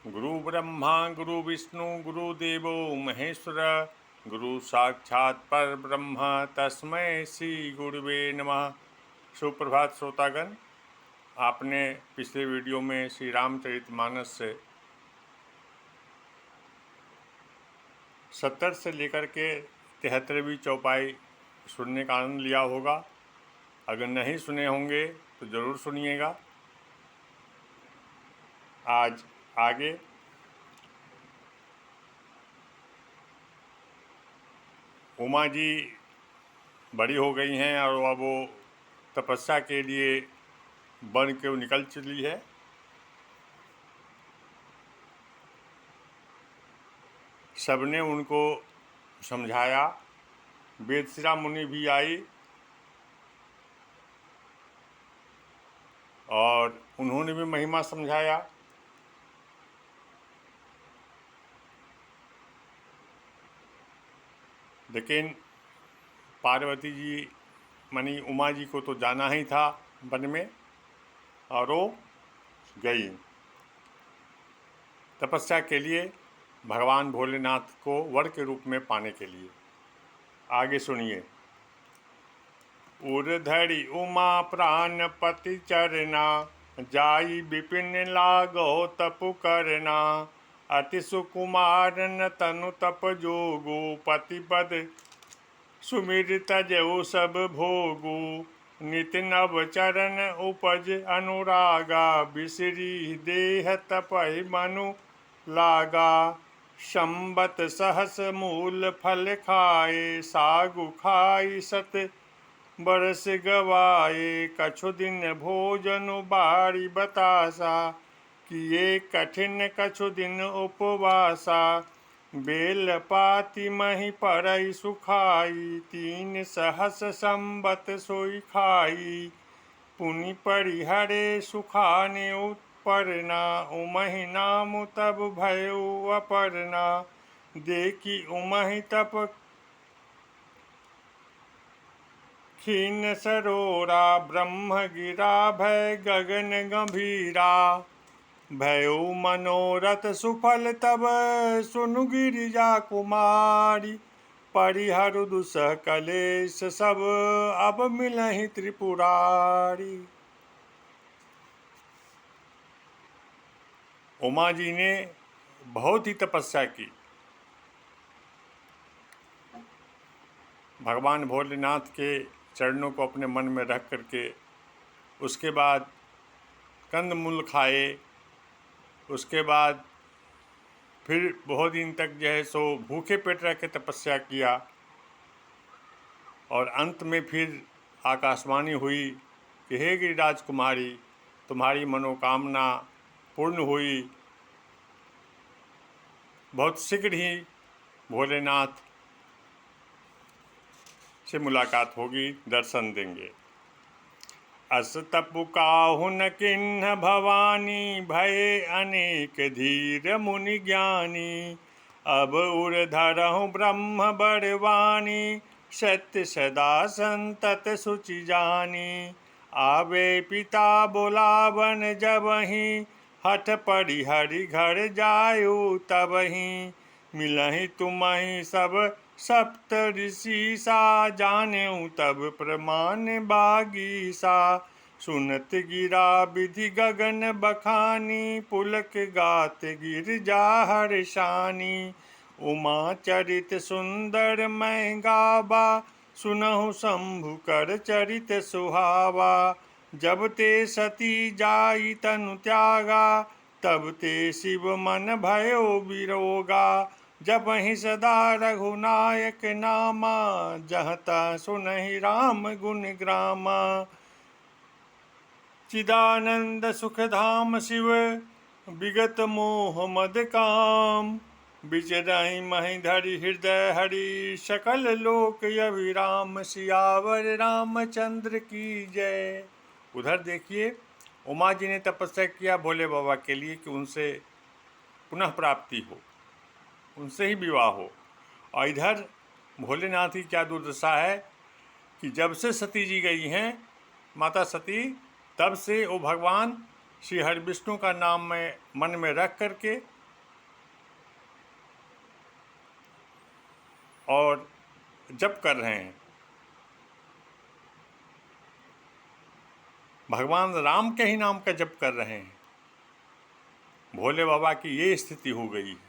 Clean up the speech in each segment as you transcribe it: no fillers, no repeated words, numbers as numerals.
गुरु ब्रह्मा गुरु विष्णु गुरुदेवो महेश्वर गुरु साक्षात पर ब्रह्म तस्मै श्री गुरुवे नमः। सुप्रभात श्रोतागण, आपने पिछले वीडियो में श्री रामचरितमानस से 70 से लेकर के 73वीं चौपाई सुनने का आनंद लिया होगा। अगर नहीं सुने होंगे तो ज़रूर सुनिएगा। आज आगे उमा जी बड़ी हो गई हैं और अब वो तपस्या के लिए बन के निकल चली है। सबने उनको समझाया, वेदशिरा मुनि भी आई और उन्होंने भी महिमा समझाया। लेकिन पार्वती जी मानी उमा जी को तो जाना ही था वन में, और वो गई तपस्या के लिए भगवान भोलेनाथ को वर के रूप में पाने के लिए। आगे सुनिए। उर्धरि उमा प्राणपति चरना, जाई विपिन लागो तपु करना। अति सुकुमार न तनु तप जोगु, पति पद सुमिर तजऊ सब भोगु। नित नव चरण उपज अनुरागा, बिसरी देह तपहि मनु लागा। संबत सहस मूल फल खाए, सागु खाई सत बरस गवाए। कछु दिन भोजन बारी बतासा, किए कठिन कछु दिन उपवासा। बेल पाती मही परई सुखाई, 3 सहस संबत सोई खाई। पुनि परिहरे सुखाने उत्परना, उमहि नाम तब भयो अपरना। देखी उमहि तप खीन सरोरा, ब्रह्म गिरा भय गगन गंभीरा। भयो मनोरथ सुफल तब, सुनु गिरिजा कुमारी। परिहरु दुसह कलेश सब, अब मिलहि त्रिपुरारी। उमा जी ने बहुत ही तपस्या की। भगवान भोलेनाथ के चरणों को अपने मन में रख करके उसके बाद कंदमूल खाए। उसके बाद फिर बहुत दिन तक जो है सो भूखे पेट रह के तपस्या किया, और अंत में फिर आकाशवाणी हुई कि हे गिरिराज कुमारी, तुम्हारी मनोकामना पूर्ण हुई। बहुत शीघ्र ही भोलेनाथ से मुलाकात होगी, दर्शन देंगे। अस तपु काहु न किन्ह भवानी, भये अनेक धीर मुनि ज्ञानी। अब उर्धरहु ब्रह्म बड़वानी, सत्य सदा संतत सुचि जानी। आवे पिता बोलावन जबहि, हठ परिहरि घर जायु तबहि। मिलहि तुम्हि सब सप्त ऋषि सा, जानेऊ तब प्रमाण बागीसा। सुनत गिरा विधि गगन बखानी, पुलक गात गिरजा हर्षानी। उमा चरित सुंदर मैं गावा, सुनहु शंभु कर चरित सुहावा। जब ते सती जाई तनु त्यागा, तब ते शिव मन भयो विरोगा। जपहि सदा रघुनायक नामा, जहता सुनहि राम गुण ग्रामा। चिदानंद सुख धाम शिव, विगत मोह मद काम। विचरहि महि धरि हृदय हरि, सकल लोक अभिराम। सियावर रामचंद्र की जय। उधर देखिए, उमा जी ने तपस्या किया भोले बाबा के लिए कि उनसे पुनः प्राप्ति हो, उनसे ही विवाह हो। और इधर भोलेनाथ की क्या दुर्दशा है कि जब से सती जी गई हैं, माता सती, तब से वो भगवान श्री हरि विष्णु का नाम में मन में रख करके और जप कर रहे हैं। भगवान राम के ही नाम का जप कर रहे हैं। भोले बाबा की ये स्थिति हो गई है।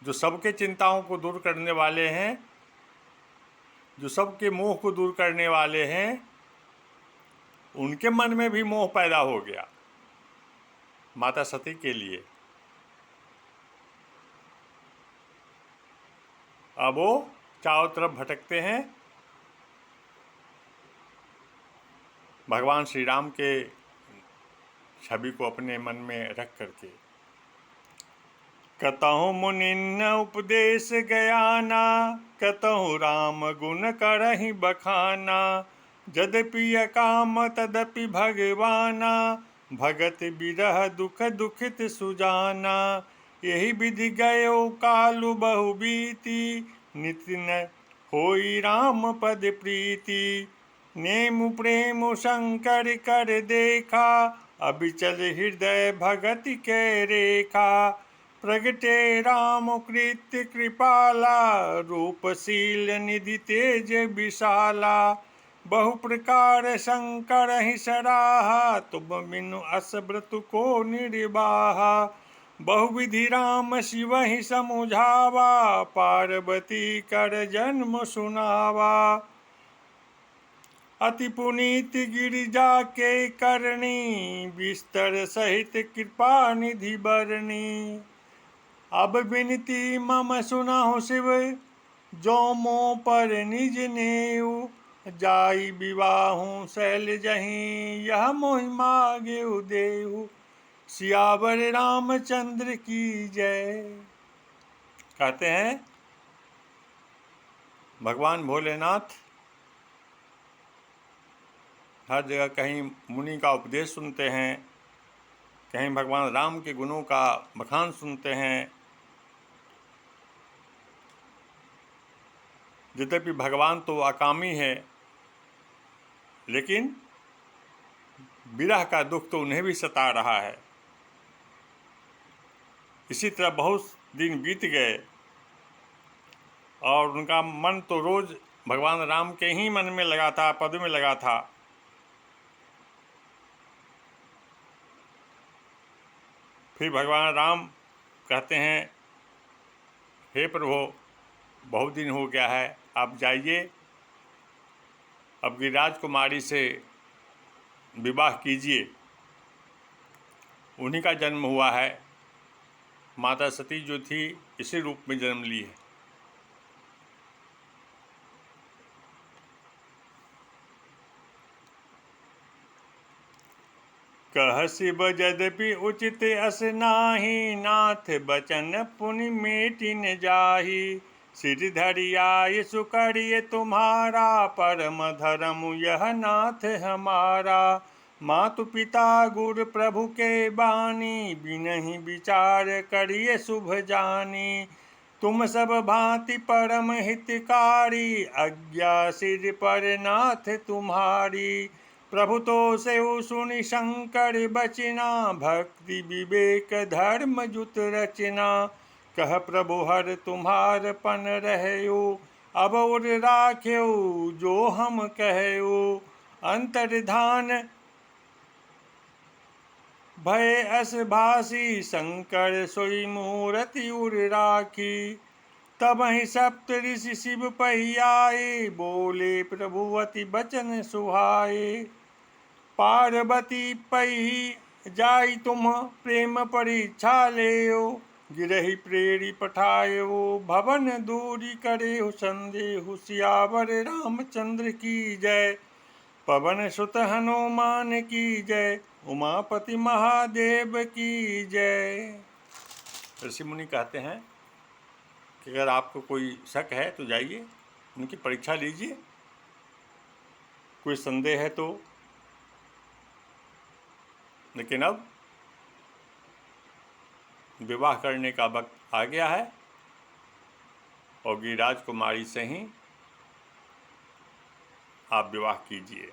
जो सबके चिंताओं को दूर करने वाले हैं, जो सबके मोह को दूर करने वाले हैं, उनके मन में भी मोह पैदा हो गया माता सती के लिए। अब वो चारों तरफ भटकते हैं भगवान श्री राम के छवि को अपने मन में रख करके। कतहु मुनिन उपदेश गयाना, कतहु राम गुण करहि बखाना। यद्यपि काम तदपि भगवाना, भगत बिरह दुख दुखित सुजाना। यही विधि गयो कालु बहु बीती, नित न होई राम पद प्रीति। नेम प्रेम शंकर कर देखा, अबिचल हृदय भगति के रेखा। प्रगटे राम कृत्य कृपाला, रूपशील निधि तेज विशाला। बहु प्रकार शंकर ही सराहा, तुम बिनु अस व्रत को निर्वाहा। बहुविधि राम शिव ही समुझावा, पार्वती कर जन्म सुनावा। अति पुनीत गिरिजा के करनी, विस्तर सहित कृपा निधि बरनी। अब विनती मम सुनहु शिव, जो मों पर निज नेऊ। जाई विवाहु शैल जहीं, यह मोहि मांगेउ देहु। सियावर रामचंद्र की जय। कहते हैं भगवान भोलेनाथ हर जगह कहीं मुनि का उपदेश सुनते हैं, कहीं भगवान राम के गुणों का बखान सुनते हैं। यद्यपि भगवान तो अकामी है, लेकिन विरह का दुख तो उन्हें भी सता रहा है। इसी तरह बहुत दिन बीत गए और उनका मन तो रोज भगवान राम के ही मन में लगा था, पद में लगा था। फिर भगवान राम कहते हैं, हे प्रभु, बहुत दिन हो गया है, आप जाइए, अब गिरिराज कुमारी से विवाह कीजिए। उन्हीं का जन्म हुआ है। माता सती जो थी इसी रूप में जन्म ली है। कह शिव यद्यपि उचित अस नाही, नाथ बचन पुनि मेटि न जाहि। सिर धरि आय सुकरिय तुम्हारा, परम धर्म यह नाथ हमारा। मातु पिता गुरु प्रभु के बानी, बिनहि विचार करिय शुभ जानी। तुम सब भांति परम हितकारी, आज्ञा सिर पर नाथ तुम्हारी। प्रभु तो सेउ सुनि शंकर बचना, भक्ति विवेक धर्म जुत रचना। कह प्रभु हर तुम्हार पन रहयो, अब उर राख्यो जो हम कहयो। अंतर्धान भय अस भासी, शंकर सोई मूरति उर राखी। तब ही सप्त ऋषि शिव पहियाए, बोले प्रभु अति बचन सुहाए। पार्वती पही जाई तुम प्रेम परीक्षा लेओ, गिरहि प्रेरी पठायो भवन दूरी करे संदेहु। सियावर रामचंद्र की जय, पवन सुत हनुमान की जय, उमापति महादेव की जय। ऋषि मुनि कहते हैं कि अगर आपको कोई शक है तो जाइए, उनकी परीक्षा लीजिए, कोई संदेह है तो। लेकिन अब विवाह करने का वक्त आ गया है और गिरिराज कुमारी से ही आप विवाह कीजिए।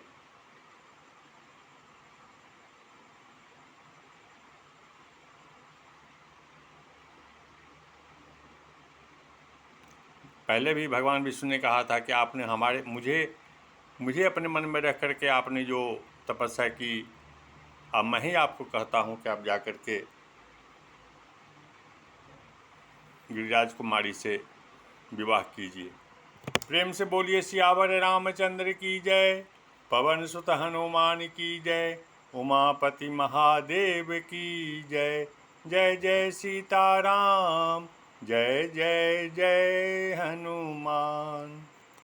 पहले भी भगवान विष्णु ने कहा था कि आपने मुझे अपने मन में रख करके आपने जो तपस्या की, अब मैं ही आपको कहता हूँ कि आप जा कर के गिरिराज कुमारी से विवाह कीजिए। प्रेम से बोलिए सियावर रामचंद्र की जय, पवन सुत हनुमान की जय, उमापति महादेव की जय। जय जय सीताराम, जय जय जय हनुमान।